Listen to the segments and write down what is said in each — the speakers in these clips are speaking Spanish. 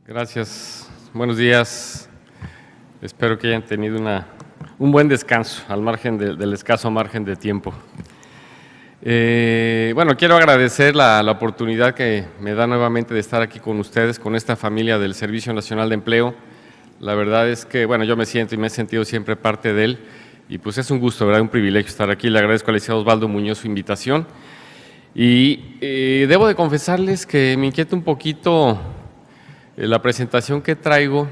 Gracias. Buenos días. Espero que hayan tenido un buen descanso al margen del escaso margen de tiempo. Bueno, quiero agradecer la oportunidad que me da nuevamente de estar aquí con ustedes, con esta familia del Servicio Nacional de Empleo. La verdad es que, bueno, yo me siento y me he sentido siempre parte de él y pues es un gusto, ¿verdad? Un privilegio estar aquí. Le agradezco al licenciado Osvaldo Muñoz su invitación y debo de confesarles que me inquieta un poquito la presentación que traigo,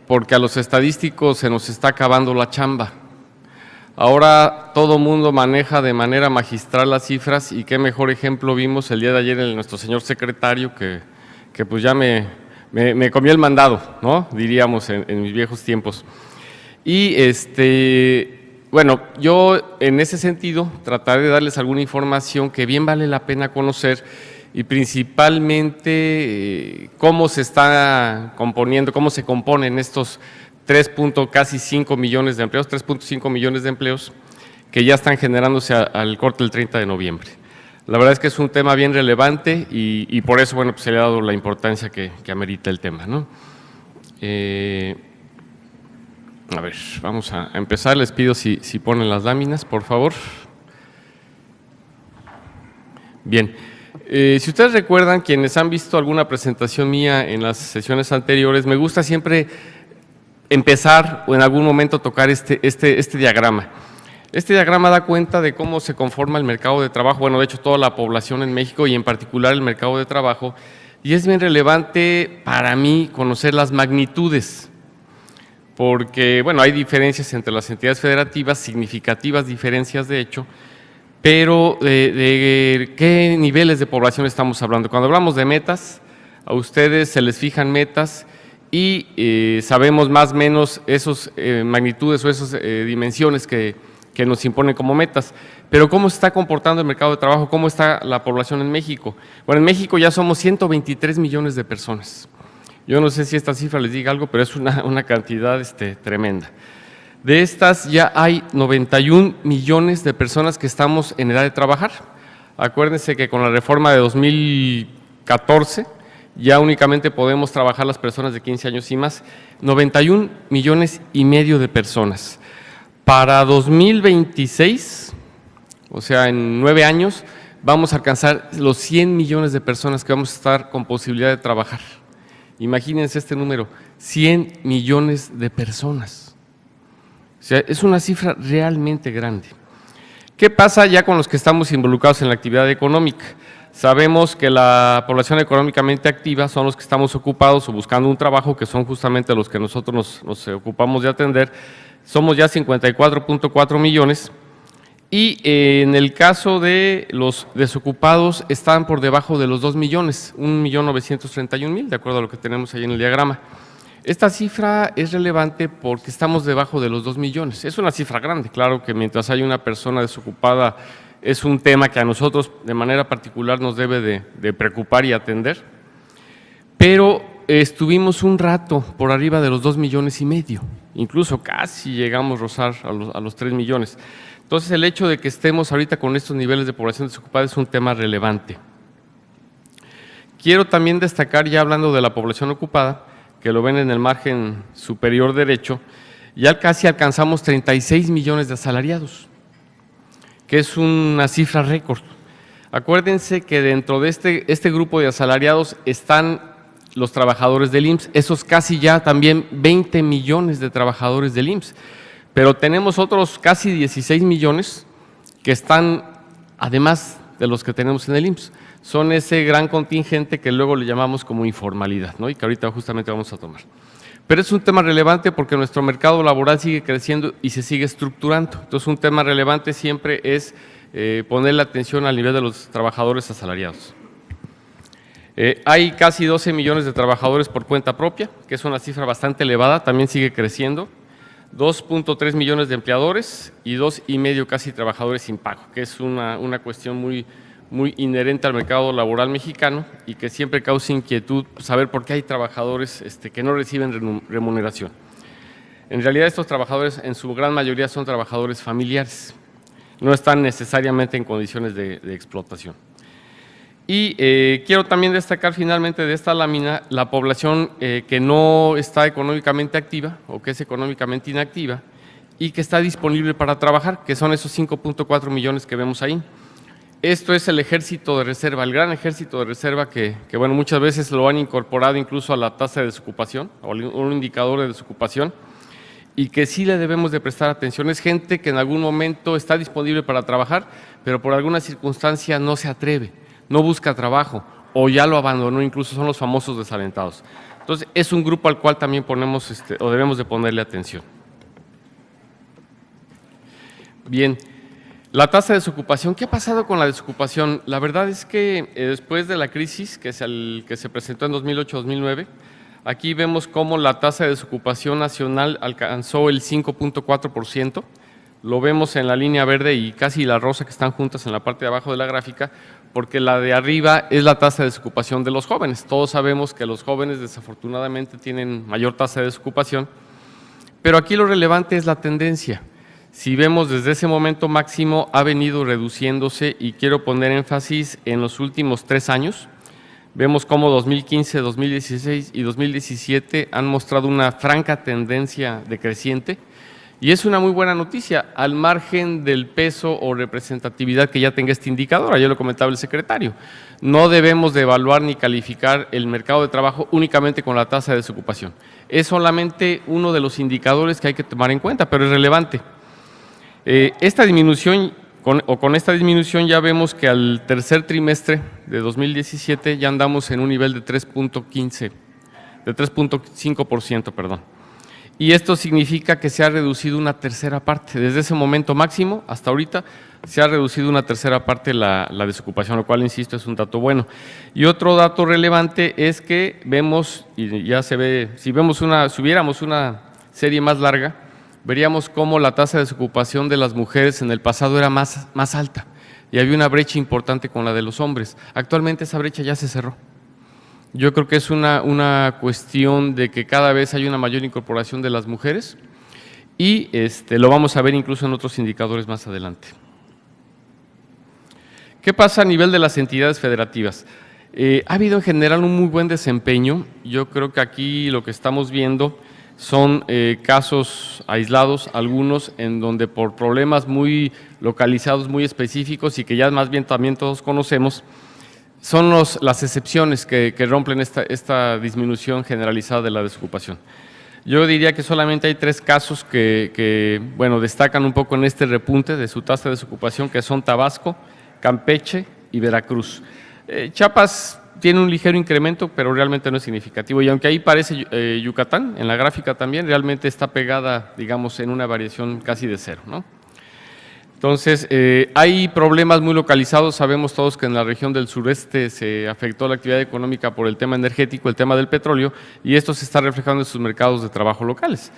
porque a los estadísticos se nos está acabando la chamba. Ahora todo mundo maneja de manera magistral las cifras y qué mejor ejemplo vimos el día de ayer en nuestro señor secretario que pues ya me comió el mandado, ¿no? Diríamos en mis viejos tiempos. Y bueno, yo en ese sentido trataré de darles alguna información que bien vale la pena conocer y principalmente cómo se está componiendo, cómo se componen estos 3.5 millones de empleos, 3.5 millones de empleos que ya están generándose al corte del 30 de noviembre. La verdad es que es un tema bien relevante y por eso, bueno, pues se le ha dado la importancia que amerita el tema, ¿no? A ver, vamos a empezar. Les pido si ponen las láminas, por favor. Bien. Si ustedes recuerdan, quienes han visto alguna presentación mía en las sesiones anteriores, me gusta siempre empezar o en algún momento tocar este diagrama. Este diagrama da cuenta de cómo se conforma el mercado de trabajo, bueno, de hecho toda la población en México y en particular el mercado de trabajo, y es bien relevante para mí conocer las magnitudes, porque, bueno, hay diferencias entre las entidades federativas, significativas diferencias de hecho, pero de qué niveles de población estamos hablando. Cuando hablamos de metas, a ustedes se les fijan metas y sabemos más o menos esas magnitudes o esas dimensiones que nos imponen como metas. Pero ¿cómo se está comportando el mercado de trabajo? ¿Cómo está la población en México? Bueno, en México ya somos 123 millones de personas. Yo no sé si esta cifra les diga algo, pero es una cantidad tremenda. De estas ya hay 91 millones de personas que estamos en edad de trabajar. Acuérdense que con la reforma de 2014 ya únicamente podemos trabajar las personas de 15 años y más, 91 millones y medio de personas. Para 2026, o sea, en 9 años, vamos a alcanzar los 100 millones de personas que vamos a estar con posibilidad de trabajar. Imagínense este número, 100 millones de personas. O sea, es una cifra realmente grande. ¿Qué pasa ya con los que estamos involucrados en la actividad económica? Sabemos que la población económicamente activa son los que estamos ocupados o buscando un trabajo, que son justamente los que nosotros nos ocupamos de atender. Somos ya 54.4 millones y en el caso de los desocupados están por debajo de los 2 millones, 1.931.000, de acuerdo a lo que tenemos ahí en el diagrama. Esta cifra es relevante porque estamos debajo de los 2 millones. Es una cifra grande, claro que mientras hay una persona desocupada es un tema que a nosotros de manera particular nos debe de preocupar y atender, pero estuvimos un rato por arriba de los 2 millones y medio, incluso casi llegamos a rozar a los 3 millones. Entonces el hecho de que estemos ahorita con estos niveles de población desocupada es un tema relevante. Quiero también destacar, ya hablando de la población ocupada, que lo ven en el margen superior derecho, ya casi alcanzamos 36 millones de asalariados, que es una cifra récord. Acuérdense que dentro de este grupo de asalariados están los trabajadores del IMSS, esos casi ya también 20 millones de trabajadores del IMSS, pero tenemos otros casi 16 millones que están además de los que tenemos en el IMSS. Son ese gran contingente que luego le llamamos como informalidad, ¿no? Y que ahorita justamente vamos a tomar. Pero es un tema relevante porque nuestro mercado laboral sigue creciendo y se sigue estructurando. Entonces, un tema relevante siempre es poner la atención al nivel de los trabajadores asalariados. Hay casi 12 millones de trabajadores por cuenta propia, que es una cifra bastante elevada, también sigue creciendo. 2.3 millones de empleadores y 2,5 casi trabajadores sin pago, que es una cuestión muy inherente al mercado laboral mexicano y que siempre causa inquietud saber por qué hay trabajadores que no reciben remuneración. En realidad estos trabajadores en su gran mayoría son trabajadores familiares, no están necesariamente en condiciones de explotación. Y quiero también destacar finalmente de esta lámina la población que no está económicamente activa o que es económicamente inactiva y que está disponible para trabajar, que son esos 5.4 millones que vemos ahí. Esto es el ejército de reserva, el gran ejército de reserva que bueno, muchas veces lo han incorporado incluso a la tasa de desocupación o un indicador de desocupación, y que sí le debemos de prestar atención. Es gente que en algún momento está disponible para trabajar, pero por alguna circunstancia no se atreve, no busca trabajo o ya lo abandonó, incluso son los famosos desalentados. Entonces, es un grupo al cual también ponemos o debemos de ponerle atención. Bien, la tasa de desocupación. ¿Qué ha pasado con la desocupación? La verdad es que después de la crisis que se presentó en 2008-2009, aquí vemos cómo la tasa de desocupación nacional alcanzó el 5.4%. Lo vemos en la línea verde y casi la rosa que están juntas en la parte de abajo de la gráfica, porque la de arriba es la tasa de desocupación de los jóvenes. Todos sabemos que los jóvenes desafortunadamente tienen mayor tasa de desocupación, pero aquí lo relevante es la tendencia. Si vemos desde ese momento máximo ha venido reduciéndose y quiero poner énfasis en los últimos 3 años. Vemos cómo 2015, 2016 y 2017 han mostrado una franca tendencia decreciente y es una muy buena noticia al margen del peso o representatividad que ya tenga este indicador. Ayer lo comentaba el secretario. No debemos de evaluar ni calificar el mercado de trabajo únicamente con la tasa de desocupación. Es solamente uno de los indicadores que hay que tomar en cuenta, pero es relevante. Esta disminución, con esta disminución ya vemos que al tercer trimestre de 2017 ya andamos en un nivel de 3.5%, perdón. Y esto significa que se ha reducido una tercera parte. Desde ese momento máximo hasta ahorita se ha reducido una tercera parte la desocupación, lo cual, insisto, es un dato bueno. Y otro dato relevante es que vemos, y ya se ve, si viéramos una serie más larga, veríamos cómo la tasa de desocupación de las mujeres en el pasado era más alta y había una brecha importante con la de los hombres. Actualmente esa brecha ya se cerró. Yo creo que es una cuestión de que cada vez hay una mayor incorporación de las mujeres y lo vamos a ver incluso en otros indicadores más adelante. ¿Qué pasa a nivel de las entidades federativas? Ha habido en general un muy buen desempeño. Yo creo que aquí lo que estamos viendo son casos aislados, algunos en donde por problemas muy localizados, muy específicos y que ya más bien también todos conocemos, son las excepciones que rompen esta disminución generalizada de la desocupación. Yo diría que solamente hay 3 casos que bueno, destacan un poco en este repunte de su tasa de desocupación, que son Tabasco, Campeche y Veracruz. Chiapas tiene un ligero incremento, pero realmente no es significativo. Y aunque ahí parece Yucatán, en la gráfica también, realmente está pegada, digamos, en una variación casi de 0, ¿no? Entonces, hay problemas muy localizados. Sabemos todos que en la región del sureste se afectó la actividad económica por el tema energético, el tema del petróleo, y esto se está reflejando en sus mercados de trabajo locales.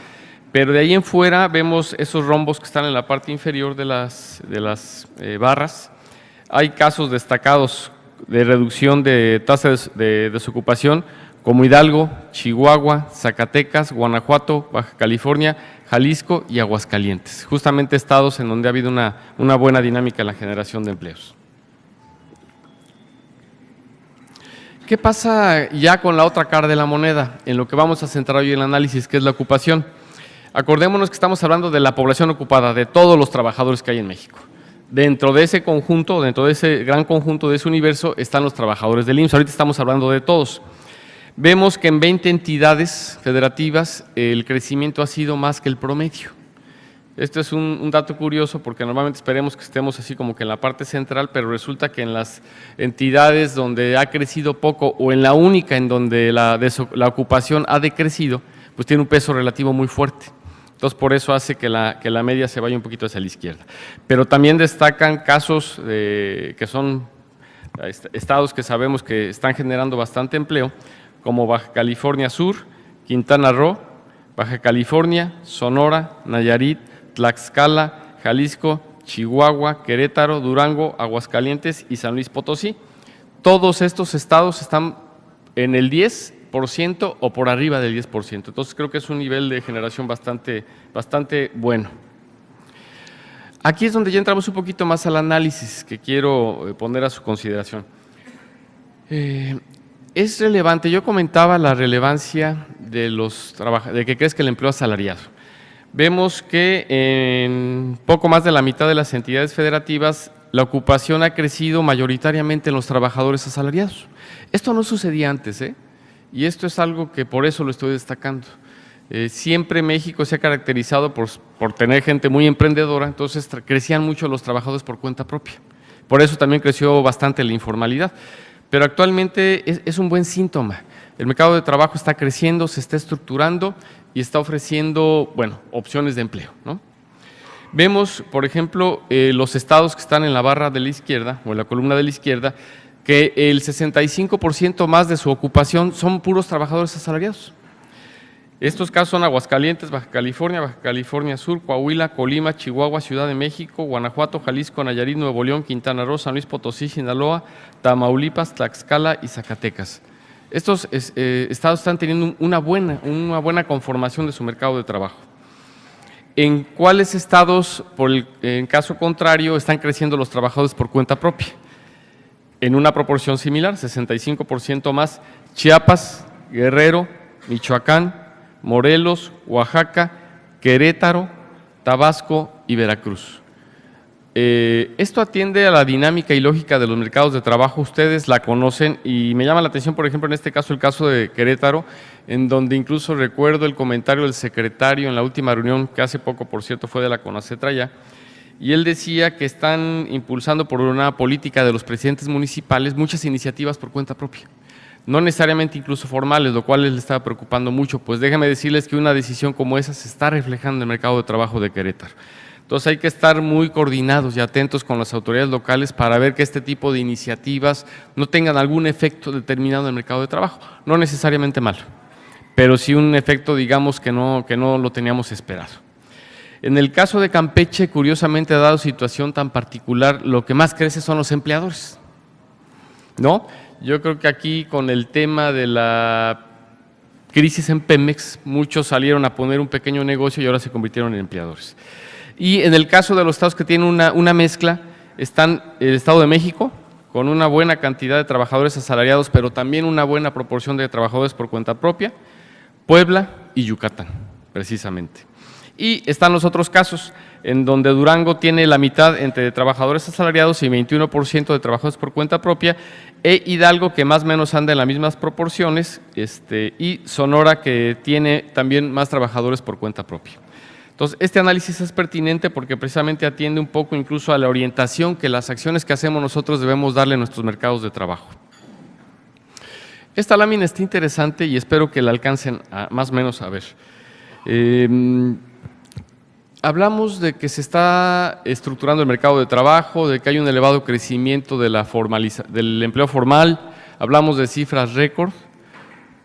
Pero de ahí en fuera vemos esos rombos que están en la parte inferior de las barras. Hay casos destacados de reducción de tasas de desocupación como Hidalgo, Chihuahua, Zacatecas, Guanajuato, Baja California, Jalisco y Aguascalientes, justamente estados en donde ha habido una buena dinámica en la generación de empleos. ¿Qué pasa ya con la otra cara de la moneda? En lo que vamos a centrar hoy en el análisis, que es la ocupación. Acordémonos que estamos hablando de la población ocupada, de todos los trabajadores que hay en México. Dentro de ese conjunto, dentro de ese gran conjunto, de ese universo, están los trabajadores del IMSS. Ahorita estamos hablando de todos. Vemos que en 20 entidades federativas el crecimiento ha sido más que el promedio. Esto es un dato curioso porque normalmente esperemos que estemos así como que en la parte central, pero resulta que en las entidades donde ha crecido poco o en la única en donde la ocupación ha decrecido, pues tiene un peso relativo muy fuerte. Entonces, por eso hace que la media se vaya un poquito hacia la izquierda. Pero también destacan casos que son estados que sabemos que están generando bastante empleo, como Baja California Sur, Quintana Roo, Baja California, Sonora, Nayarit, Tlaxcala, Jalisco, Chihuahua, Querétaro, Durango, Aguascalientes y San Luis Potosí. Todos estos estados están en el 10% o por arriba del 10%. Entonces, creo que es un nivel de generación bastante bueno. Aquí es donde ya entramos un poquito más al análisis que quiero poner a su consideración. Es relevante, yo comentaba la relevancia de que crezca el empleo asalariado. Vemos que en poco más de la mitad de las entidades federativas la ocupación ha crecido mayoritariamente en los trabajadores asalariados. Esto no sucedía antes, y esto es algo que por eso lo estoy destacando. Siempre México se ha caracterizado por tener gente muy emprendedora, entonces crecían mucho los trabajadores por cuenta propia. Por eso también creció bastante la informalidad. Pero actualmente es un buen síntoma. El mercado de trabajo está creciendo, se está estructurando y está ofreciendo, bueno, opciones de empleo, ¿no? Vemos, por ejemplo, los estados que están en la barra de la izquierda o en la columna de la izquierda, que el 65% más de su ocupación son puros trabajadores asalariados. Estos casos son Aguascalientes, Baja California Sur, Coahuila, Colima, Chihuahua, Ciudad de México, Guanajuato, Jalisco, Nayarit, Nuevo León, Quintana Roo, San Luis Potosí, Sinaloa, Tamaulipas, Tlaxcala y Zacatecas. Estos estados están teniendo una buena conformación de su mercado de trabajo. ¿En cuáles estados, en caso contrario, están creciendo los trabajadores por cuenta propia? En una proporción similar, 65% más, Chiapas, Guerrero, Michoacán, Morelos, Oaxaca, Querétaro, Tabasco y Veracruz. Esto atiende a la dinámica y lógica de los mercados de trabajo, ustedes la conocen y me llama la atención, por ejemplo, en este caso, el caso de Querétaro, en donde incluso recuerdo el comentario del secretario en la última reunión, que hace poco, por cierto, fue de la CONACYT ya, y él decía que están impulsando por una política de los presidentes municipales muchas iniciativas por cuenta propia. No necesariamente incluso formales, lo cual les estaba preocupando mucho, pues déjenme decirles que una decisión como esa se está reflejando en el mercado de trabajo de Querétaro. Entonces hay que estar muy coordinados y atentos con las autoridades locales para ver que este tipo de iniciativas no tengan algún efecto determinado en el mercado de trabajo, no necesariamente malo, pero sí un efecto, digamos, que no lo teníamos esperado. En el caso de Campeche, curiosamente, dado situación tan particular, lo que más crece son los empleadores, ¿no? Yo creo que aquí con el tema de la crisis en Pemex, muchos salieron a poner un pequeño negocio y ahora se convirtieron en empleadores. Y en el caso de los estados que tienen una mezcla, están el Estado de México, con una buena cantidad de trabajadores asalariados, pero también una buena proporción de trabajadores por cuenta propia, Puebla y Yucatán, precisamente. Y están los otros casos, en donde Durango tiene la mitad entre trabajadores asalariados y 21% de trabajadores por cuenta propia, e Hidalgo, que más o menos anda en las mismas proporciones, y Sonora, que tiene también más trabajadores por cuenta propia. Entonces, este análisis es pertinente porque precisamente atiende un poco incluso a la orientación que las acciones que hacemos nosotros debemos darle a nuestros mercados de trabajo. Esta lámina está interesante y espero que la alcancen más o menos a ver. Hablamos de que se está estructurando el mercado de trabajo, de que hay un elevado crecimiento de del empleo formal, hablamos de cifras récord,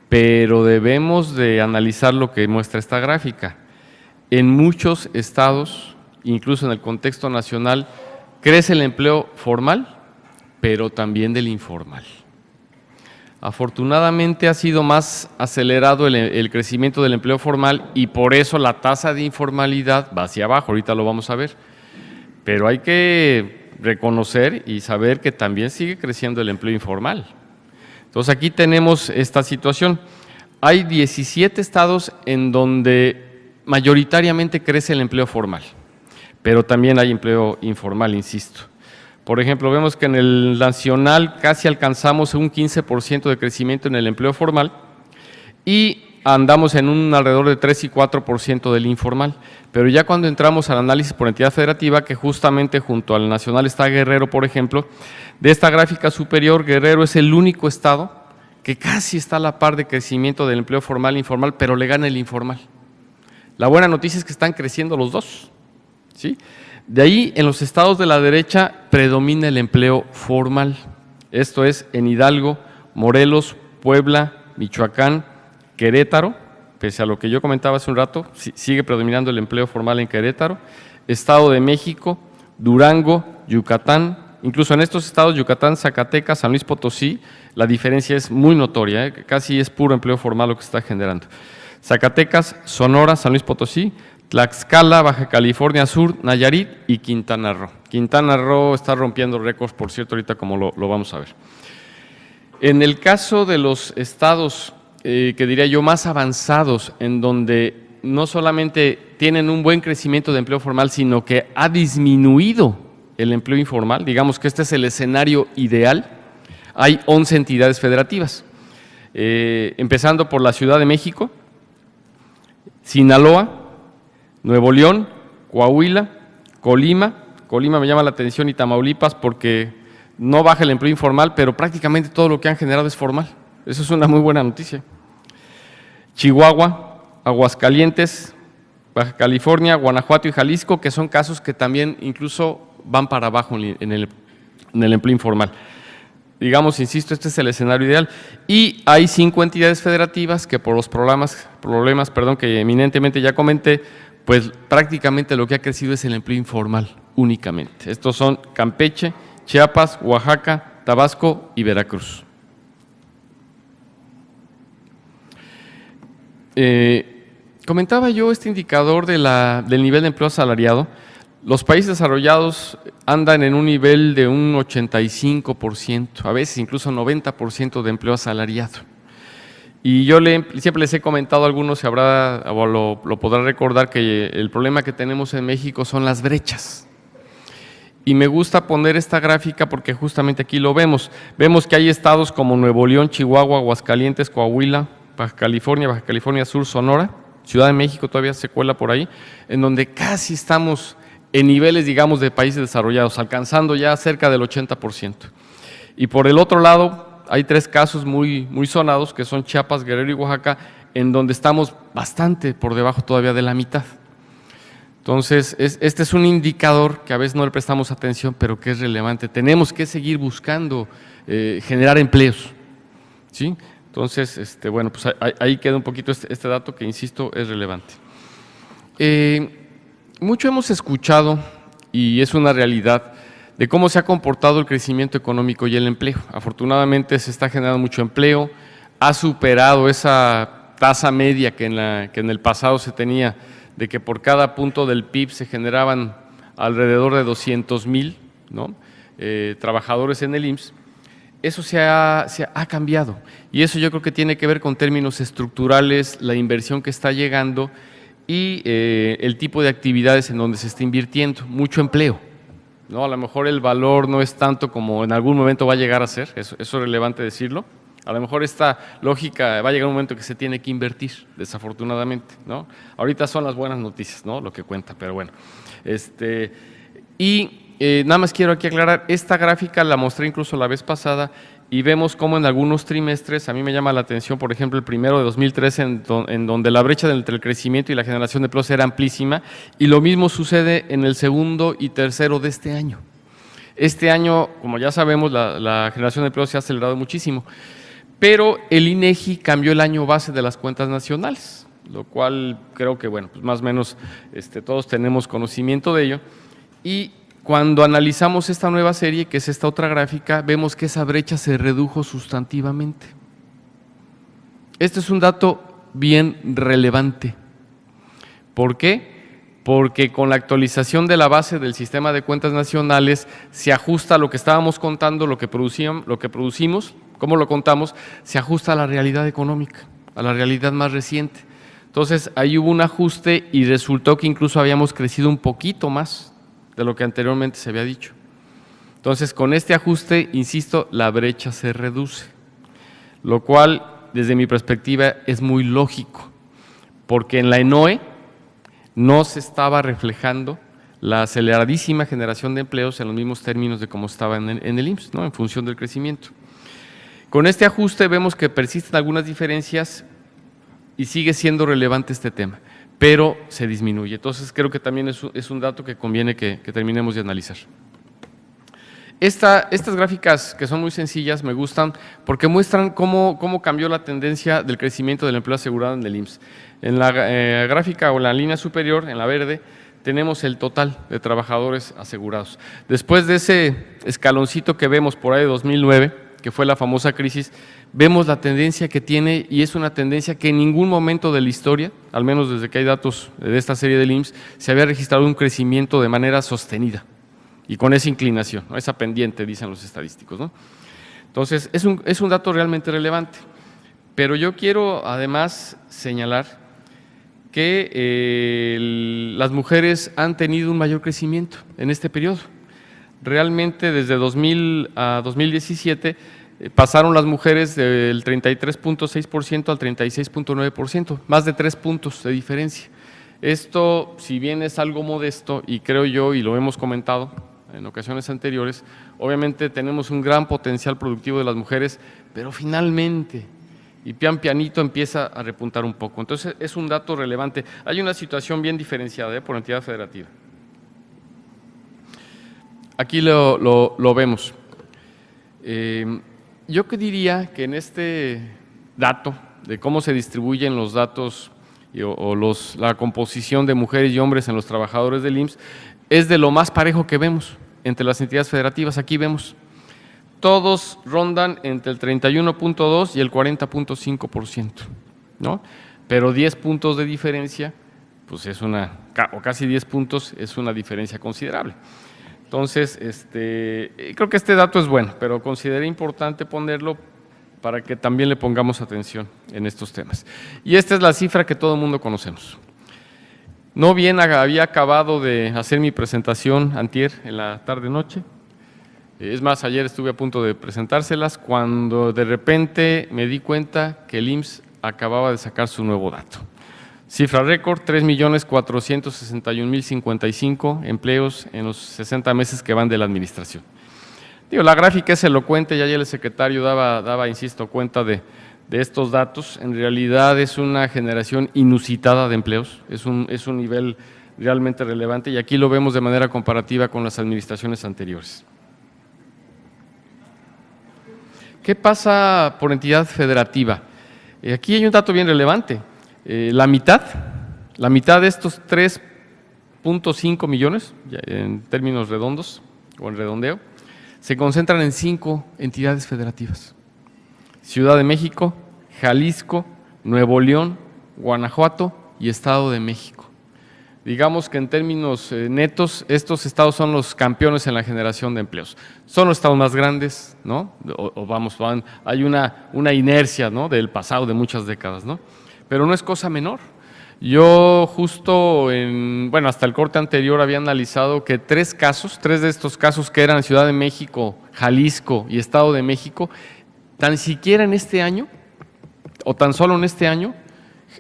pero debemos de analizar lo que muestra esta gráfica. En muchos estados, incluso en el contexto nacional, crece el empleo formal, pero también del informal. Afortunadamente ha sido más acelerado el crecimiento del empleo formal y por eso la tasa de informalidad va hacia abajo, ahorita lo vamos a ver. Pero hay que reconocer y saber que también sigue creciendo el empleo informal. Entonces aquí tenemos esta situación. Hay 17 estados en donde mayoritariamente crece el empleo formal, pero también hay empleo informal, insisto. Por ejemplo, vemos que en el nacional casi alcanzamos un 15% de crecimiento en el empleo formal y andamos en un alrededor de 3 y 4% del informal. Pero ya cuando entramos al análisis por entidad federativa, que justamente junto al nacional está Guerrero, por ejemplo, de esta gráfica superior, Guerrero es el único estado que casi está a la par de crecimiento del empleo formal e informal, pero le gana el informal. La buena noticia es que están creciendo los dos, ¿sí? De ahí, en los estados de la derecha, predomina el empleo formal. Esto es en Hidalgo, Morelos, Puebla, Michoacán, Querétaro, pese a lo que yo comentaba hace un rato, sigue predominando el empleo formal en Querétaro, Estado de México, Durango, Yucatán, incluso en estos estados, Yucatán, Zacatecas, San Luis Potosí, la diferencia es muy notoria, casi es puro empleo formal lo que se está generando. Zacatecas, Sonora, San Luis Potosí, Tlaxcala, Baja California Sur, Nayarit y Quintana Roo. Quintana Roo está rompiendo récords, por cierto, ahorita como lo vamos a ver. En el caso de los estados, que diría yo, más avanzados, en donde no solamente tienen un buen crecimiento de empleo formal, sino que ha disminuido el empleo informal, digamos que este es el escenario ideal, hay 11 entidades federativas, empezando por la Ciudad de México, Sinaloa, Nuevo León, Coahuila, Colima me llama la atención, y Tamaulipas, porque no baja el empleo informal, pero prácticamente todo lo que han generado es formal. Eso es una muy buena noticia. Chihuahua, Aguascalientes, Baja California, Guanajuato y Jalisco, que son casos que también incluso van para abajo en el empleo informal. Digamos, insisto, este es el escenario ideal. Y hay 5 entidades federativas que por los problemas que eminentemente ya comenté, pues prácticamente lo que ha crecido es el empleo informal únicamente. Estos son Campeche, Chiapas, Oaxaca, Tabasco y Veracruz. Comentaba yo este indicador del nivel de empleo asalariado. Los países desarrollados andan en un nivel de un 85%, a veces incluso 90% de empleo asalariado. Y yo siempre les he comentado a algunos, si habrá, o lo podrán recordar, que el problema que tenemos en México son las brechas. Y me gusta poner esta gráfica porque justamente aquí lo vemos. Vemos que hay estados como Nuevo León, Chihuahua, Aguascalientes, Coahuila, Baja California Sur, Sonora, Ciudad de México todavía se cuela por ahí, en donde casi estamos en niveles, digamos, de países desarrollados, alcanzando ya cerca del 80%. Y por el otro lado, hay 3 casos muy sonados, que son Chiapas, Guerrero y Oaxaca, en donde estamos bastante por debajo todavía de la mitad. Entonces, este es un indicador que a veces no le prestamos atención, pero que es relevante. Tenemos que seguir buscando generar empleos, ¿sí? Entonces, bueno, pues ahí queda un poquito este dato que, insisto, es relevante. Mucho hemos escuchado, y es una realidad, de cómo se ha comportado el crecimiento económico y el empleo. Afortunadamente se está generando mucho empleo, ha superado esa tasa media que en el pasado se tenía, de que por cada punto del PIB se generaban alrededor de 200,000, ¿no?, trabajadores en el IMSS. Eso se ha cambiado, y eso yo creo que tiene que ver con términos estructurales, la inversión que está llegando y el tipo de actividades en donde se está invirtiendo, mucho empleo, ¿no? A lo mejor el valor no es tanto como en algún momento va a llegar a ser, eso es relevante decirlo. A lo mejor esta lógica va a llegar un momento que se tiene que invertir, desafortunadamente, ¿no? Ahorita son las buenas noticias, ¿no?, lo que cuenta, pero bueno. Nada más quiero aquí aclarar, esta gráfica la mostré incluso la vez pasada y vemos cómo en algunos trimestres, a mí me llama la atención, por ejemplo, el primero de 2013, en donde la brecha entre el crecimiento y la generación de empleos era amplísima, y lo mismo sucede en el segundo y tercero de este año. Este año, como ya sabemos, la generación de empleos se ha acelerado muchísimo, pero el INEGI cambió el año base de las cuentas nacionales, lo cual creo que, bueno, pues más o menos todos tenemos conocimiento de ello, y cuando analizamos esta nueva serie, que es esta otra gráfica, vemos que esa brecha se redujo sustantivamente. Este es un dato bien relevante. ¿Por qué? Porque con la actualización de la base del sistema de cuentas nacionales se ajusta lo que estábamos contando, lo que producimos, cómo lo contamos, se ajusta a la realidad económica, a la realidad más reciente. Entonces, ahí hubo un ajuste y resultó que incluso habíamos crecido un poquito más de lo que anteriormente se había dicho. Entonces, con este ajuste, insisto, la brecha se reduce, lo cual, desde mi perspectiva, es muy lógico, porque en la ENOE no se estaba reflejando la aceleradísima generación de empleos en los mismos términos de cómo estaba en el IMSS, ¿no?, en función del crecimiento. Con este ajuste vemos que persisten algunas diferencias y sigue siendo relevante este tema, pero se disminuye. Entonces, creo que también es un dato que conviene que terminemos de analizar. Estas gráficas, que son muy sencillas, me gustan porque muestran cómo cambió la tendencia del crecimiento del empleo asegurado en el IMSS. En la gráfica o en la línea superior, en la verde, tenemos el total de trabajadores asegurados. Después de ese escaloncito que vemos por ahí de 2009, que fue la famosa crisis, vemos la tendencia que tiene, y es una tendencia que en ningún momento de la historia, al menos desde que hay datos de esta serie del IMSS, se había registrado un crecimiento de manera sostenida y con esa inclinación, ¿no?, esa pendiente, dicen los estadísticos, ¿no? Entonces, es un dato realmente relevante. Pero yo quiero además señalar que las mujeres han tenido un mayor crecimiento en este periodo. Realmente desde 2000 a 2017 pasaron las mujeres del 33.6% al 36.9%, más de 3 puntos de diferencia. Esto, si bien es algo modesto, y creo yo, y lo hemos comentado en ocasiones anteriores, obviamente tenemos un gran potencial productivo de las mujeres, pero finalmente, y pian pianito empieza a repuntar un poco. Entonces, es un dato relevante. Hay una situación bien diferenciada por entidad federativa. Aquí lo vemos. Yo que diría que en este dato de cómo se distribuyen los datos la composición de mujeres y hombres en los trabajadores del IMSS es de lo más parejo que vemos entre las entidades federativas. Aquí vemos, todos rondan entre el 31.2 y el 40.5%, ¿no? Pero 10 puntos de diferencia, pues o casi 10 puntos, es una diferencia considerable. Entonces, creo que este dato es bueno, pero consideré importante ponerlo para que también le pongamos atención en estos temas. Y esta es la cifra que todo el mundo conocemos. No bien había acabado de hacer mi presentación antier en la tarde-noche, es más, ayer estuve a punto de presentárselas, cuando de repente me di cuenta que el IMSS acababa de sacar su nuevo dato. Cifra récord, 3.461.055 empleos en los 60 meses que van de la administración. Digo, la gráfica es elocuente, ya ayer el secretario daba, insisto, cuenta de estos datos. En realidad es una generación inusitada de empleos, es un nivel realmente relevante, y aquí lo vemos de manera comparativa con las administraciones anteriores. ¿Qué pasa por entidad federativa? Aquí hay un dato bien relevante. La mitad de estos 3.5 millones, en términos redondos o en redondeo, se concentran en 5 entidades federativas: Ciudad de México, Jalisco, Nuevo León, Guanajuato y Estado de México. Digamos que en términos netos, estos estados son los campeones en la generación de empleos. Son los estados más grandes, ¿no? Hay una inercia, ¿no?, del pasado, de muchas décadas, ¿no? Pero no es cosa menor. Yo justo hasta el corte anterior había analizado que 3 de estos casos que eran Ciudad de México, Jalisco y Estado de México, tan siquiera en este año, o tan solo en este año,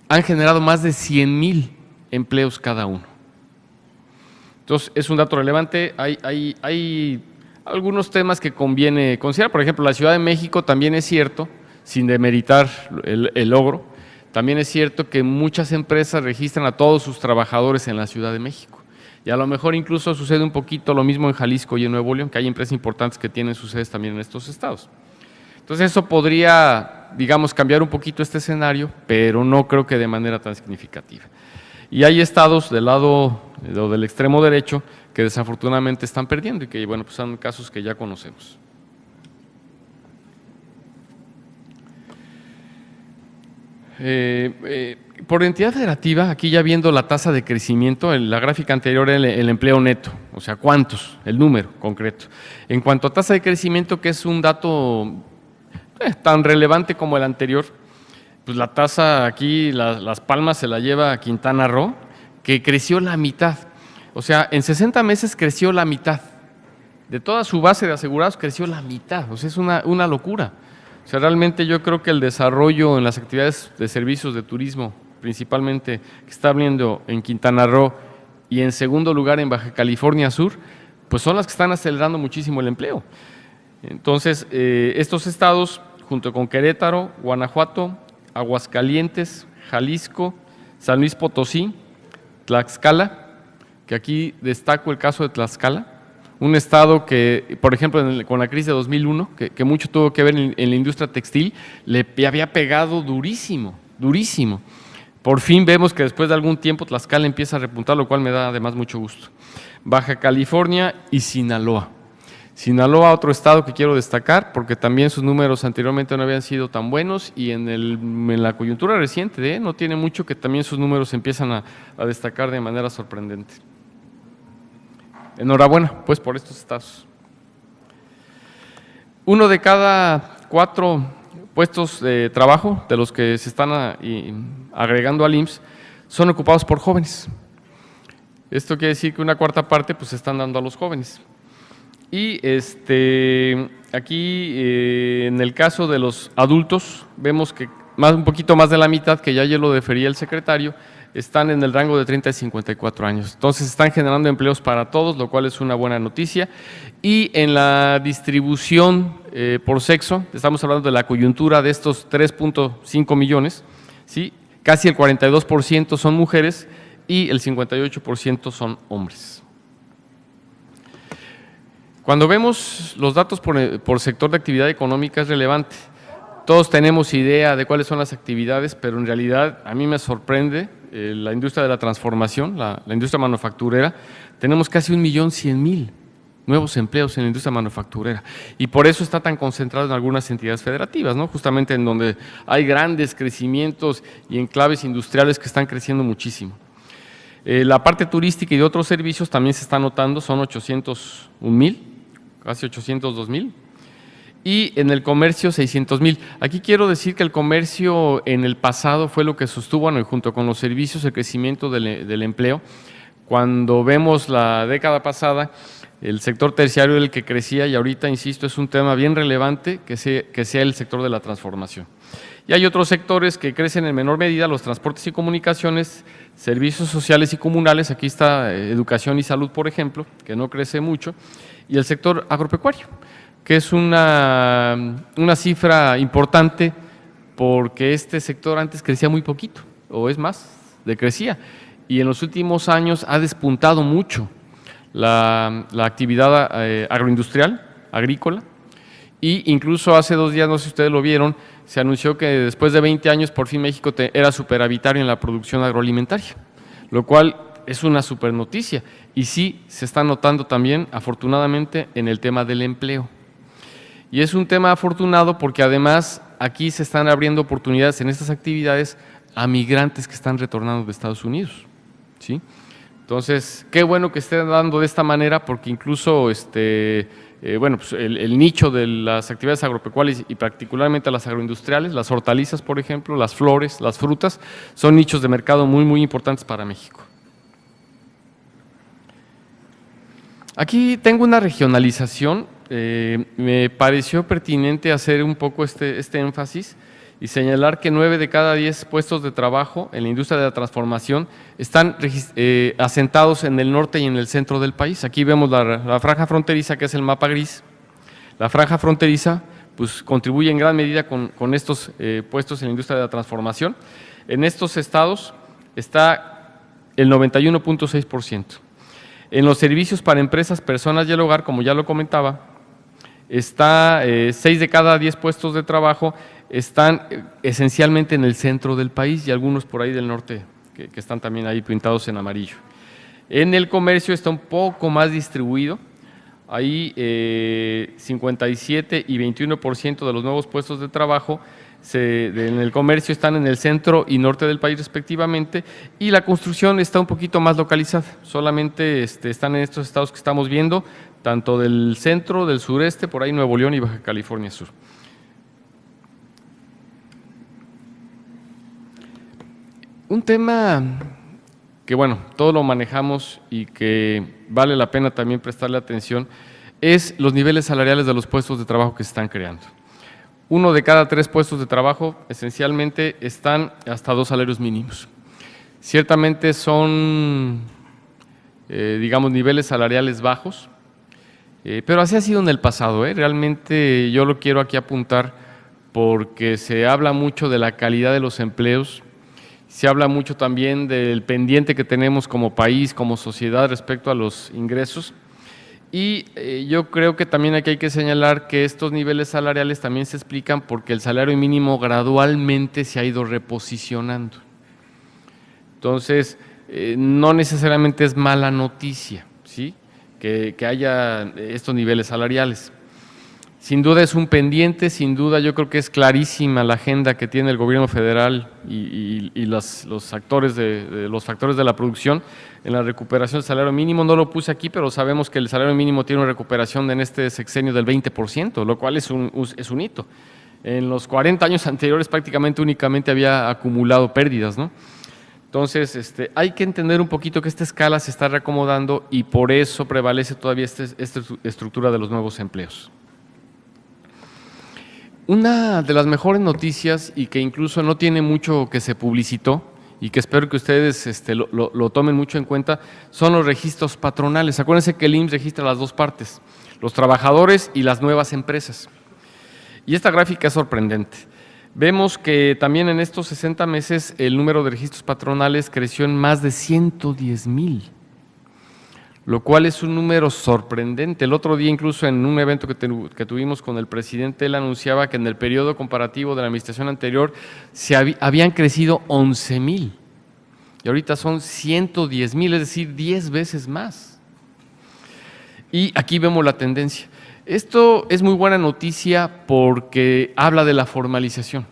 han generado más de 100,000 empleos cada uno. Entonces, es un dato relevante. Hay algunos temas que conviene considerar. Por ejemplo, la Ciudad de México también es cierto, sin demeritar el logro, también es cierto que muchas empresas registran a todos sus trabajadores en la Ciudad de México. Y a lo mejor incluso sucede un poquito lo mismo en Jalisco y en Nuevo León, que hay empresas importantes que tienen sus sedes también en estos estados. Entonces, eso podría, digamos, cambiar un poquito este escenario, pero no creo que de manera tan significativa. Y hay estados del lado del extremo derecho que desafortunadamente están perdiendo y que, bueno, pues son casos que ya conocemos. Por entidad federativa, aquí ya viendo la tasa de crecimiento, en la gráfica anterior el empleo neto, o sea, ¿cuántos? El número concreto. En cuanto a tasa de crecimiento, que es un dato tan relevante como el anterior, pues la tasa aquí, las palmas se la lleva Quintana Roo, que creció la mitad. O sea, en 60 meses creció la mitad. De toda su base de asegurados creció la mitad. O sea, es una locura. O sea, realmente yo creo que el desarrollo en las actividades de servicios de turismo, principalmente que está habiendo en Quintana Roo y en segundo lugar en Baja California Sur, pues son las que están acelerando muchísimo el empleo. Entonces, estos estados, junto con Querétaro, Guanajuato, Aguascalientes, Jalisco, San Luis Potosí, Tlaxcala, que aquí destaco el caso de Tlaxcala, un estado que, por ejemplo, con la crisis de 2001, que mucho tuvo que ver en la industria textil, le había pegado durísimo, durísimo. Por fin vemos que después de algún tiempo Tlaxcala empieza a repuntar, lo cual me da además mucho gusto. Baja California y Sinaloa. Sinaloa, otro estado que quiero destacar, porque también sus números anteriormente no habían sido tan buenos, y en la coyuntura reciente, no tiene mucho, que también sus números empiezan a destacar de manera sorprendente. Enhorabuena, pues, por estos estados. 1 de cada 4 puestos de trabajo de los que se están agregando al IMSS son ocupados por jóvenes. Esto quiere decir que una cuarta parte pues se están dando a los jóvenes. Y aquí en el caso de los adultos vemos que un poquito más de la mitad, que ya lo defería el secretario, están en el rango de 30 a 54 años. Entonces están generando empleos para todos, lo cual es una buena noticia. Y en la distribución por sexo, estamos hablando de la coyuntura de estos 3.5 millones, ¿sí? Casi el 42% son mujeres y el 58% son hombres. Cuando vemos los datos por sector de actividad económica es relevante. Todos tenemos idea de cuáles son las actividades, pero en realidad a mí me sorprende la industria de la transformación, la industria manufacturera. Tenemos casi 1.100.000 nuevos empleos en la industria manufacturera y por eso está tan concentrado en algunas entidades federativas, ¿no? Justamente en donde hay grandes crecimientos y enclaves industriales que están creciendo muchísimo. La parte turística y de otros servicios también se está notando, son 801.000, casi 802.000. Y en el comercio 600.000. Aquí quiero decir que el comercio en el pasado fue lo que sostuvo, junto con los servicios, el crecimiento del empleo. Cuando vemos la década pasada, el sector terciario era el que crecía y ahorita, insisto, es un tema bien relevante que sea el sector de la transformación. Y hay otros sectores que crecen en menor medida, los transportes y comunicaciones, servicios sociales y comunales, aquí está educación y salud, por ejemplo, que no crece mucho, y el sector agropecuario, que es una cifra importante porque este sector antes crecía muy poquito, o es más, decrecía, y en los últimos años ha despuntado mucho la actividad agroindustrial, agrícola, y incluso hace 2 días, no sé si ustedes lo vieron, se anunció que después de 20 años por fin México era superavitario en la producción agroalimentaria, lo cual es una super noticia y sí se está notando también afortunadamente en el tema del empleo. Y es un tema afortunado porque además aquí se están abriendo oportunidades en estas actividades a migrantes que están retornando de Estados Unidos, ¿sí? Entonces, qué bueno que estén dando de esta manera porque incluso pues el nicho de las actividades agropecuarias y particularmente las agroindustriales, las hortalizas, por ejemplo, las flores, las frutas, son nichos de mercado muy, muy importantes para México. Aquí tengo una regionalización, me pareció pertinente hacer un poco este énfasis y señalar que 9 de cada 10 puestos de trabajo en la industria de la transformación están asentados en el norte y en el centro del país. Aquí vemos la franja fronteriza, que es el mapa gris. La franja fronteriza pues, contribuye en gran medida con estos puestos en la industria de la transformación. En estos estados está el 91.6%. En los servicios para empresas, personas y el hogar, como ya lo comentaba, está 6 de cada 10 puestos de trabajo están esencialmente en el centro del país y algunos por ahí del norte que están también ahí pintados en amarillo. En el comercio está un poco más distribuido, ahí 57 y 21% de los nuevos puestos de trabajo en el comercio están en el centro y norte del país respectivamente y la construcción está un poquito más localizada, solamente están en estos estados que estamos viendo, tanto del centro, del sureste, por ahí Nuevo León y Baja California Sur. Un tema que, bueno, todos lo manejamos y que vale la pena también prestarle atención es los niveles salariales de los puestos de trabajo que se están creando. 1 de cada 3 puestos de trabajo esencialmente están hasta 2 salarios mínimos. Ciertamente son, digamos, niveles salariales bajos, pero así ha sido en el pasado. Realmente yo lo quiero aquí apuntar porque se habla mucho de la calidad de los empleos, se habla mucho también del pendiente que tenemos como país, como sociedad respecto a los ingresos y yo creo que también aquí hay que señalar que estos niveles salariales también se explican porque el salario mínimo gradualmente se ha ido reposicionando. Entonces, no necesariamente es mala noticia, ¿sí?, que haya estos niveles salariales. Sin duda es un pendiente, sin duda yo creo que es clarísima la agenda que tiene el gobierno federal y los factores de la producción en la recuperación del salario mínimo. No lo puse aquí, pero sabemos que el salario mínimo tiene una recuperación en este sexenio del 20%, lo cual es un hito. En los 40 años anteriores prácticamente únicamente había acumulado pérdidas, ¿no? Entonces, hay que entender un poquito que esta escala se está reacomodando y por eso prevalece todavía esta estructura de los nuevos empleos. Una de las mejores noticias y que incluso no tiene mucho que se publicitó y que espero que ustedes lo tomen mucho en cuenta son los registros patronales. Acuérdense que el IMSS registra las dos partes, los trabajadores y las nuevas empresas. Y esta gráfica es sorprendente. Vemos que también en estos 60 meses el número de registros patronales creció en más de 110,000. Lo cual es un número sorprendente. El otro día, incluso en un evento que tuvimos con el presidente, él anunciaba que en el periodo comparativo de la administración anterior habían crecido 11,000 y ahorita son 110,000, es decir, 10 veces más. Y aquí vemos la tendencia. Esto es muy buena noticia porque habla de la formalización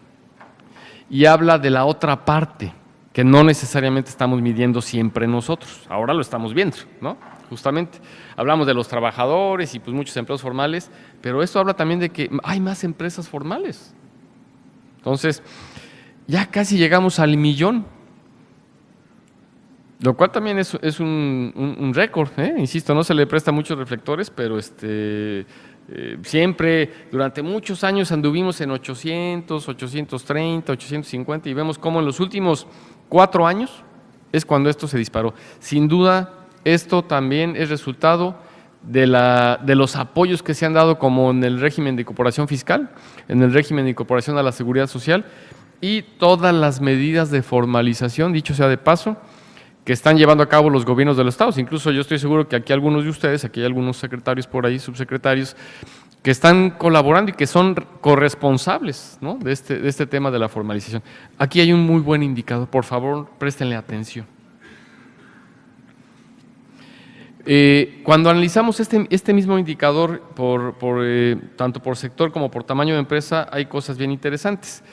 y habla de la otra parte que no necesariamente estamos midiendo siempre nosotros. Ahora lo estamos viendo, ¿no? Justamente, hablamos de los trabajadores y pues muchos empleos formales, pero esto habla también de que hay más empresas formales. Entonces, ya casi llegamos al 1,000,000, lo cual también es un récord, insisto, no se le presta muchos reflectores, pero siempre, durante muchos años anduvimos en 800, 830, 850 y vemos cómo en los últimos 4 años es cuando esto se disparó. Sin duda, esto también es resultado de los apoyos que se han dado como en el régimen de incorporación fiscal, en el régimen de incorporación a la seguridad social y todas las medidas de formalización, dicho sea de paso, que están llevando a cabo los gobiernos de los estados. Incluso yo estoy seguro que aquí algunos de ustedes, aquí hay algunos secretarios por ahí, subsecretarios, que están colaborando y que son corresponsables, ¿no?, de este tema de la formalización. Aquí hay un muy buen indicador, por favor, préstenle atención. Cuando analizamos este mismo indicador, tanto por sector como por tamaño de empresa, hay cosas bien interesantes.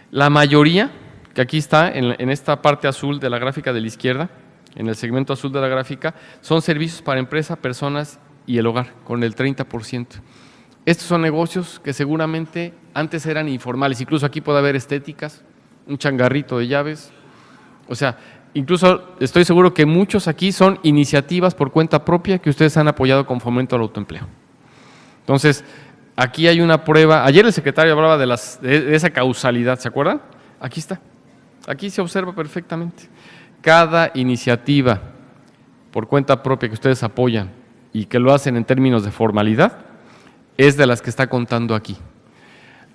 La mayoría, que aquí está en esta parte azul de la gráfica de la izquierda, en el segmento azul de la gráfica, son servicios para empresa, personas y el hogar, con el 30%. Estos son negocios que seguramente antes eran informales, incluso aquí puede haber estéticas, un changarrito de llaves, o sea, incluso estoy seguro que muchos aquí son iniciativas por cuenta propia que ustedes han apoyado con fomento al autoempleo. Entonces, aquí hay una prueba, ayer el secretario hablaba de esa causalidad, ¿se acuerdan? Aquí está, aquí se observa perfectamente. Cada iniciativa por cuenta propia que ustedes apoyan y que lo hacen en términos de formalidad, es de las que está contando aquí.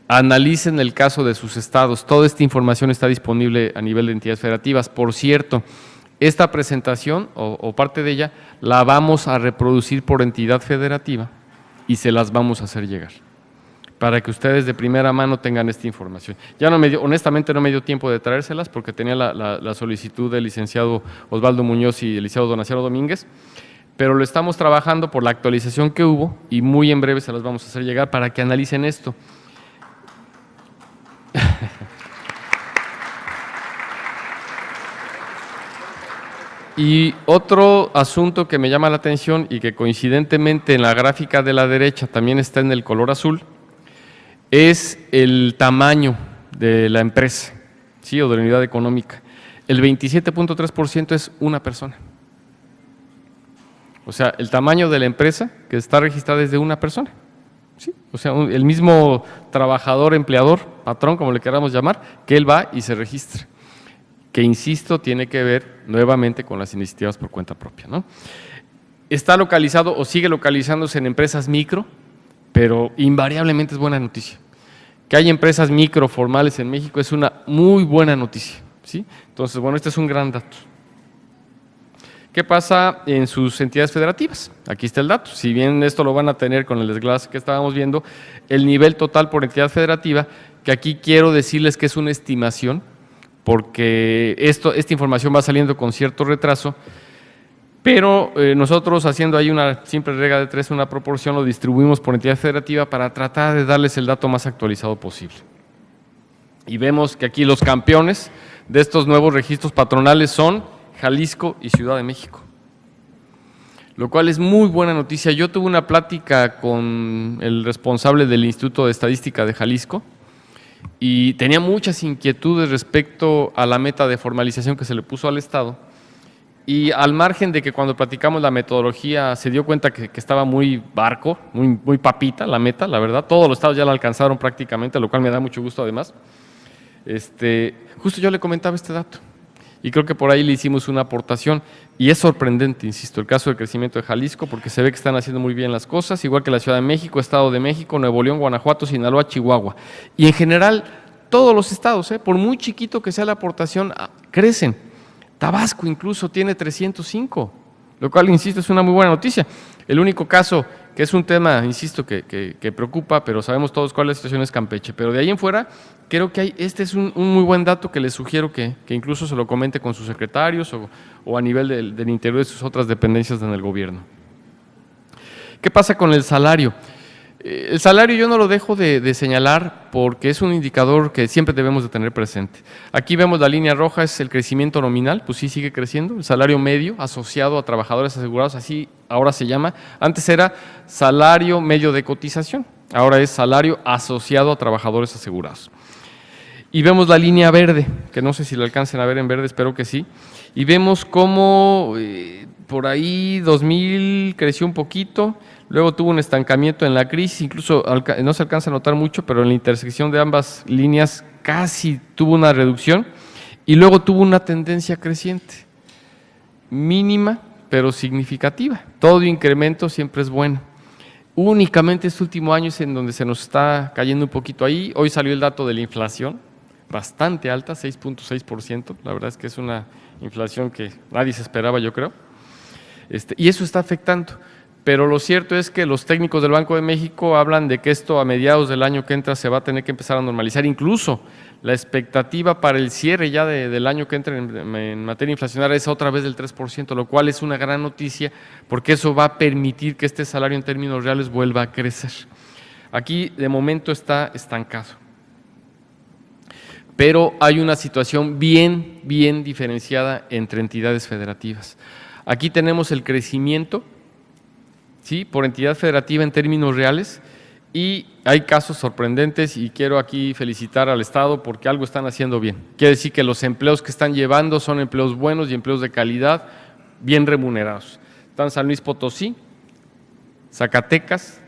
Analicen el caso de sus estados, toda esta información está disponible a nivel de entidades federativas. Por cierto, esta presentación o parte de ella la vamos a reproducir por entidad federativa y se las vamos a hacer llegar, para que ustedes de primera mano tengan esta información. Ya honestamente no me dio tiempo de traérselas porque tenía la solicitud del licenciado Osvaldo Muñoz y el licenciado Donaciano Domínguez, pero lo estamos trabajando por la actualización que hubo y muy en breve se las vamos a hacer llegar para que analicen esto. Y otro asunto que me llama la atención y que coincidentemente en la gráfica de la derecha también está en el color azul, es el tamaño de la empresa, ¿sí?, o de la unidad económica. El 27.3% es una persona. O sea, el tamaño de la empresa que está registrada es de una persona. ¿Sí? O sea, el mismo trabajador, empleador, patrón, como le queramos llamar, que él va y se registra. Que, insisto, tiene que ver nuevamente con las iniciativas por cuenta propia, ¿no? Está localizado o sigue localizándose en empresas micro, pero invariablemente es buena noticia. Que hay empresas micro formales en México es una muy buena noticia, ¿sí? Entonces, bueno, este es un gran dato. ¿Qué pasa en sus entidades federativas? Aquí está el dato. Si bien esto lo van a tener con el desglose que estábamos viendo, el nivel total por entidad federativa, que aquí quiero decirles que es una estimación, porque esta información va saliendo con cierto retraso, Pero nosotros, haciendo ahí una simple regla de 3, una proporción, lo distribuimos por entidad federativa para tratar de darles el dato más actualizado posible. Y vemos que aquí los campeones de estos nuevos registros patronales son Jalisco y Ciudad de México, lo cual es muy buena noticia. Yo tuve una plática con el responsable del Instituto de Estadística de Jalisco y tenía muchas inquietudes respecto a la meta de formalización que se le puso al Estado. Y al margen de que cuando platicamos la metodología se dio cuenta que estaba muy barco, muy papita la meta, la verdad. Todos los estados ya la alcanzaron prácticamente, lo cual me da mucho gusto además. Justo yo le comentaba este dato y creo que por ahí le hicimos una aportación y es sorprendente, insisto, el caso de crecimiento de Jalisco, porque se ve que están haciendo muy bien las cosas, igual que la Ciudad de México, Estado de México, Nuevo León, Guanajuato, Sinaloa, Chihuahua. Y en general todos los estados, por muy chiquito que sea la aportación, crecen. Tabasco incluso tiene 305, lo cual, insisto, es una muy buena noticia. El único caso que es un tema, insisto, que preocupa, pero sabemos todos cuál es la situación, es Campeche. Pero de ahí en fuera, creo que este es un muy buen dato que les sugiero que incluso se lo comente con sus secretarios o a nivel del interior de sus otras dependencias en el gobierno. ¿Qué pasa con el salario? El salario yo no lo dejo de señalar porque es un indicador que siempre debemos de tener presente. Aquí vemos la línea roja, es el crecimiento nominal, pues sí sigue creciendo. El salario medio asociado a trabajadores asegurados, así ahora se llama. Antes era salario medio de cotización, ahora es salario asociado a trabajadores asegurados. Y vemos la línea verde, que no sé si lo alcancen a ver en verde, espero que sí. Y vemos cómo por ahí 2000 creció un poquito, luego tuvo un estancamiento en la crisis, incluso no se alcanza a notar mucho, pero en la intersección de ambas líneas casi tuvo una reducción y luego tuvo una tendencia creciente, mínima pero significativa. Todo incremento siempre es bueno. Únicamente este último año es en donde se nos está cayendo un poquito ahí. Hoy salió el dato de la inflación, bastante alta, 6.6%, la verdad es que es una inflación que nadie se esperaba, yo creo, y eso está afectando. Pero lo cierto es que los técnicos del Banco de México hablan de que esto a mediados del año que entra se va a tener que empezar a normalizar. Incluso la expectativa para el cierre ya del año que entra en materia inflacionaria es otra vez del 3%, lo cual es una gran noticia porque eso va a permitir que este salario en términos reales vuelva a crecer. Aquí de momento está estancado. Pero hay una situación bien diferenciada entre entidades federativas. Aquí tenemos el crecimiento, ¿sí?, por entidad federativa en términos reales, y hay casos sorprendentes y quiero aquí felicitar al Estado porque algo están haciendo bien. Quiere decir que los empleos que están llevando son empleos buenos y empleos de calidad, bien remunerados. Están San Luis Potosí, Zacatecas,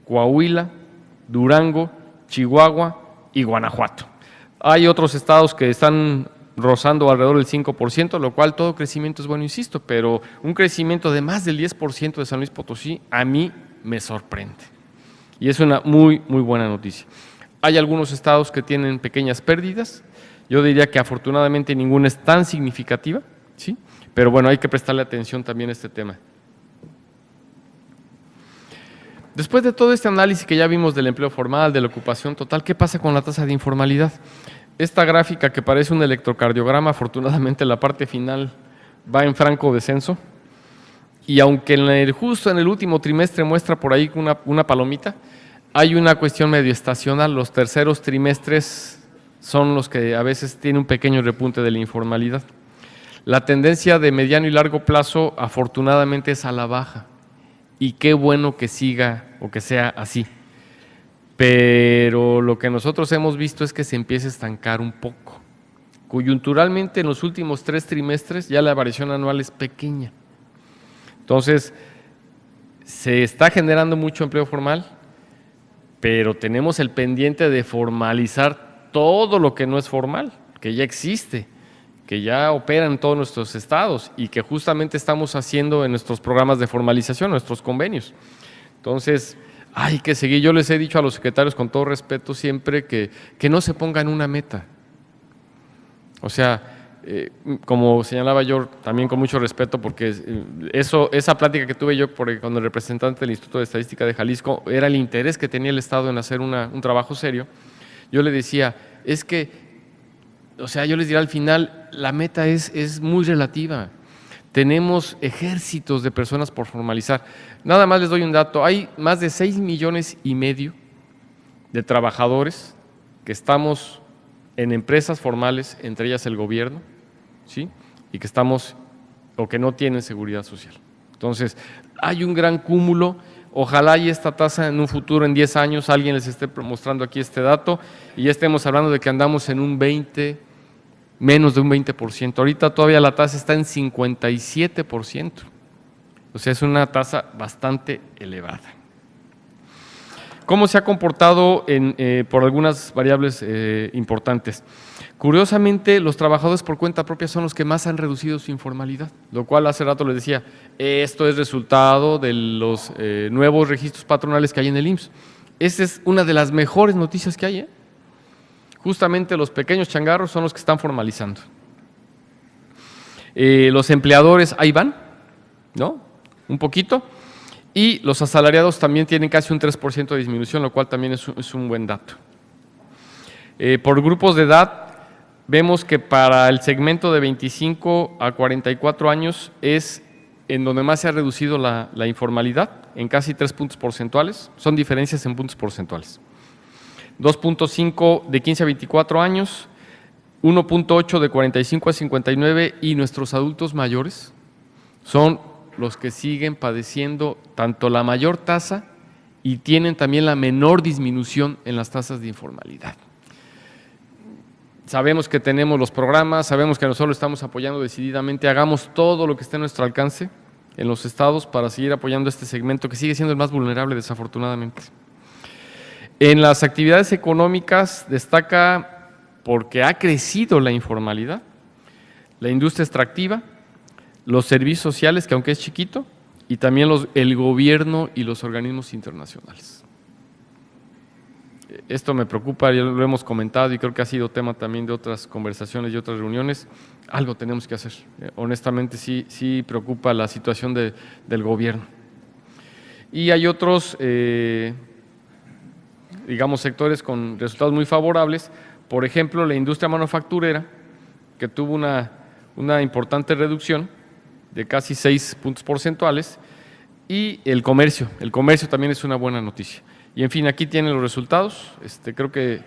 Coahuila, Durango, Chihuahua y Guanajuato. Hay otros estados que están rozando alrededor del 5%, lo cual todo crecimiento es bueno, insisto, pero un crecimiento de más del 10% de San Luis Potosí a mí me sorprende. Y es una muy buena noticia. Hay algunos estados que tienen pequeñas pérdidas, yo diría que afortunadamente ninguna es tan significativa, ¿sí?, pero bueno, hay que prestarle atención también a este tema. Después de todo este análisis que ya vimos del empleo formal, de la ocupación total, ¿qué pasa con la tasa de informalidad? Esta gráfica que parece un electrocardiograma, afortunadamente la parte final va en franco descenso y aunque justo en el último trimestre muestra por ahí una palomita, hay una cuestión medio estacional. Los terceros trimestres son los que a veces tienen un pequeño repunte de la informalidad. La tendencia de mediano y largo plazo afortunadamente es a la baja y qué bueno que siga o que sea así. Pero lo que nosotros hemos visto es que se empieza a estancar un poco. Coyunturalmente en los últimos 3 trimestres ya la variación anual es pequeña. Entonces, se está generando mucho empleo formal, pero tenemos el pendiente de formalizar todo lo que no es formal, que ya existe, que ya opera en todos nuestros estados y que justamente estamos haciendo en nuestros programas de formalización, nuestros convenios. Entonces, hay que seguir. Yo les he dicho a los secretarios con todo respeto siempre que no se pongan una meta. O sea, como señalaba yo también con mucho respeto, porque esa plática que tuve yo con el representante del Instituto de Estadística de Jalisco era el interés que tenía el Estado en hacer un trabajo serio. Yo le decía, es que, o sea, yo les diría al final, la meta es muy relativa. tenemos ejércitos de personas por formalizar. Nada más les doy un dato, hay más de 6,5 millones de trabajadores que estamos en empresas formales, entre ellas el gobierno, ¿sí? Y que estamos o que no tienen seguridad social. Entonces, hay un gran cúmulo. Ojalá y esta tasa en un futuro, en 10 años, alguien les esté mostrando aquí este dato y ya estemos hablando de que andamos en un 20, menos de un 20%. Ahorita todavía la tasa está en 57%. O sea, es una tasa bastante elevada. ¿Cómo se ha comportado por algunas variables importantes? Curiosamente, los trabajadores por cuenta propia son los que más han reducido su informalidad, lo cual hace rato les decía, esto es resultado de los nuevos registros patronales que hay en el IMSS. Esa es una de las mejores noticias que hay, ¿eh? Justamente los pequeños changarros son los que están formalizando. Los empleadores ahí van, ¿no? Un poquito. Y los asalariados también tienen casi un 3% de disminución, lo cual también es un buen dato. Por grupos de edad, vemos que para el segmento de 25 a 44 años es en donde más se ha reducido la informalidad, en casi 3 puntos porcentuales. Son diferencias en puntos porcentuales. 2.5 de 15 a 24 años, 1.8 de 45 a 59 y nuestros adultos mayores son los que siguen padeciendo tanto la mayor tasa y tienen también la menor disminución en las tasas de informalidad. Sabemos que tenemos los programas, sabemos que nosotros estamos apoyando decididamente, hagamos todo lo que esté a nuestro alcance en los estados para seguir apoyando este segmento que sigue siendo el más vulnerable desafortunadamente. En las actividades económicas destaca, porque ha crecido la informalidad, la industria extractiva, los servicios sociales, que aunque es chiquito, y también el gobierno y los organismos internacionales. Esto me preocupa, ya lo hemos comentado y creo que ha sido tema también de otras conversaciones y otras reuniones. Algo tenemos que hacer. Honestamente sí preocupa la situación del gobierno. Y hay otros, digamos, sectores con resultados muy favorables. Por ejemplo, la industria manufacturera, que tuvo una importante reducción de casi 6 puntos porcentuales, y el comercio también es una buena noticia. Y en fin, aquí tienen los resultados, creo que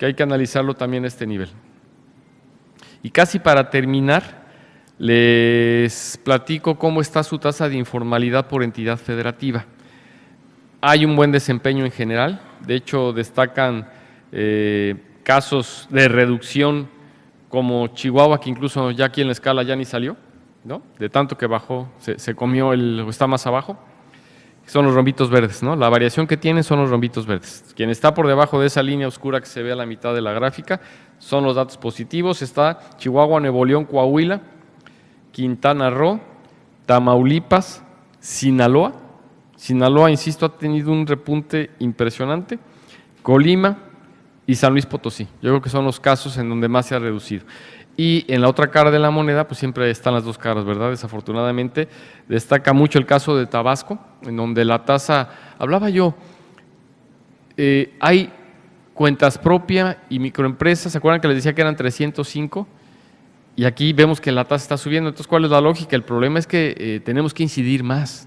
hay que analizarlo también a este nivel. Y casi para terminar, les platico cómo está su tasa de informalidad por entidad federativa. Hay un buen desempeño en general, de hecho destacan casos de reducción como Chihuahua, que incluso ya aquí en la escala ya ni salió, ¿no? De tanto que bajó, se comió está más abajo, son los rombitos verdes, ¿no? La variación que tienen son los rombitos verdes. Quien está por debajo de esa línea oscura que se ve a la mitad de la gráfica son los datos positivos. Está Chihuahua, Nuevo León, Coahuila, Quintana Roo, Tamaulipas, Sinaloa. Sinaloa, insisto, ha tenido un repunte impresionante. Colima y San Luis Potosí. Yo creo que son los casos en donde más se ha reducido. Y en la otra cara de la moneda, pues siempre están las dos caras, ¿verdad? Desafortunadamente, destaca mucho el caso de Tabasco, en donde la tasa, hablaba yo, hay cuentas propias y microempresas, ¿se acuerdan que les decía que eran 305? Y aquí vemos que la tasa está subiendo. Entonces, ¿cuál es la lógica? El problema es que tenemos que incidir más.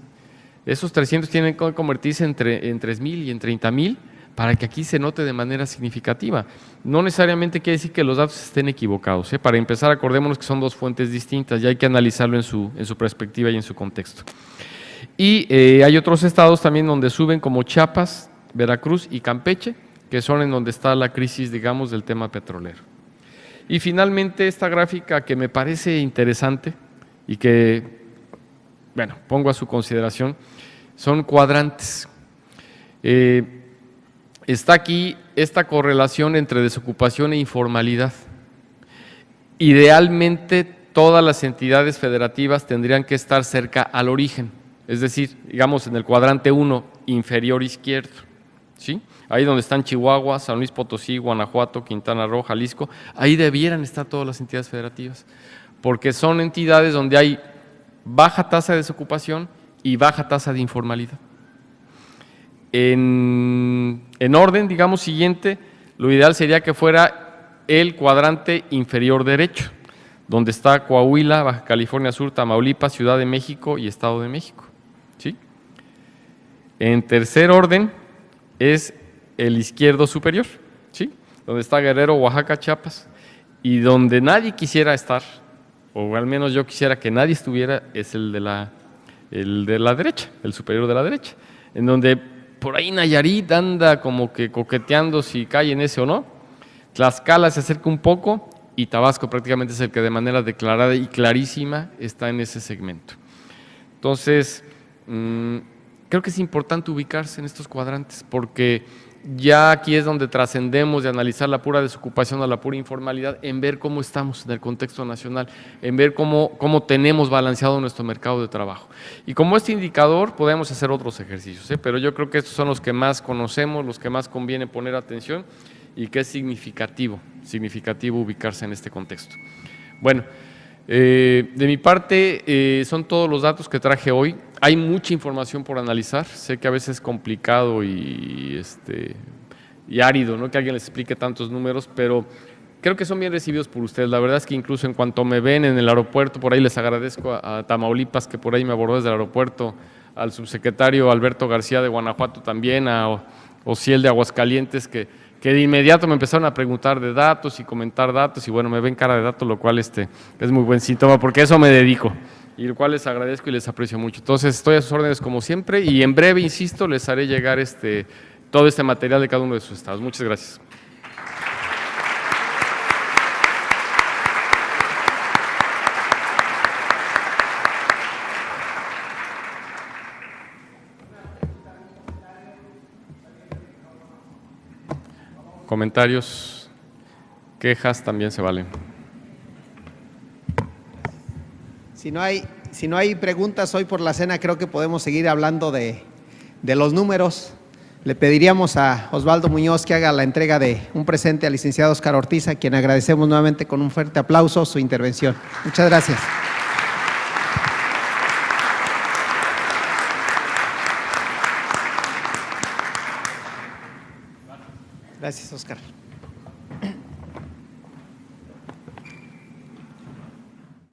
Esos 300 tienen que convertirse en 3,000 y en 30,000 para que aquí se note de manera significativa. No necesariamente quiere decir que los datos estén equivocados, ¿eh? Para empezar, acordémonos que son dos fuentes distintas y hay que analizarlo en su perspectiva y en su contexto. Y hay otros estados también donde suben, como Chiapas, Veracruz y Campeche, que son en donde está la crisis, digamos, del tema petrolero. Y finalmente, esta gráfica que me parece interesante y que, bueno, pongo a su consideración, son cuadrantes. Está aquí esta correlación entre desocupación e informalidad. Idealmente, todas las entidades federativas tendrían que estar cerca al origen, es decir, digamos en el cuadrante 1, inferior izquierdo, ¿sí? Ahí donde están Chihuahua, San Luis Potosí, Guanajuato, Quintana Roo, Jalisco, ahí debieran estar todas las entidades federativas, porque son entidades donde hay baja tasa de desocupación y baja tasa de informalidad. En orden, digamos, siguiente, lo ideal sería que fuera el cuadrante inferior derecho, donde está Coahuila, Baja California Sur, Tamaulipas, Ciudad de México y Estado de México, ¿sí? En tercer orden es el izquierdo superior, ¿sí? Donde está Guerrero, Oaxaca, Chiapas, y donde nadie quisiera estar, o al menos yo quisiera que nadie estuviera, es el de la derecha, el superior de la derecha, en donde por ahí Nayarit anda como que coqueteando si cae en ese o no, Tlaxcala se acerca un poco y Tabasco prácticamente es el que de manera declarada y clarísima está en ese segmento. Entonces, creo que es importante ubicarse en estos cuadrantes porque ya aquí es donde trascendemos de analizar la pura desocupación a la pura informalidad, en ver cómo estamos en el contexto nacional, en ver cómo tenemos balanceado nuestro mercado de trabajo. Y como este indicador podemos hacer otros ejercicios, pero yo creo que estos son los que más conocemos, los que más conviene poner atención y que es significativo ubicarse en este contexto. Bueno, de mi parte son todos los datos que traje hoy. Hay mucha información por analizar, sé que a veces es complicado y árido, ¿no?, que alguien les explique tantos números, pero creo que son bien recibidos por ustedes. La verdad es que incluso en cuanto me ven en el aeropuerto, por ahí les agradezco a Tamaulipas, que por ahí me abordó desde el aeropuerto, al subsecretario Alberto García de Guanajuato también, a Ociel de Aguascalientes, que de inmediato me empezaron a preguntar de datos y comentar datos, y bueno, me ven cara de datos, lo cual es muy buen síntoma, porque a eso me dedico, y lo cual les agradezco y les aprecio mucho. Entonces, estoy a sus órdenes como siempre, y en breve, insisto, les haré llegar todo este material de cada uno de sus estados. Muchas gracias. Comentarios, quejas también se valen. Si no hay preguntas hoy por la cena, creo que podemos seguir hablando de los números. Le pediríamos a Osvaldo Muñoz que haga la entrega de un presente al licenciado Óscar Ortiz, a quien agradecemos nuevamente con un fuerte aplauso su intervención. Muchas gracias. Gracias, Óscar.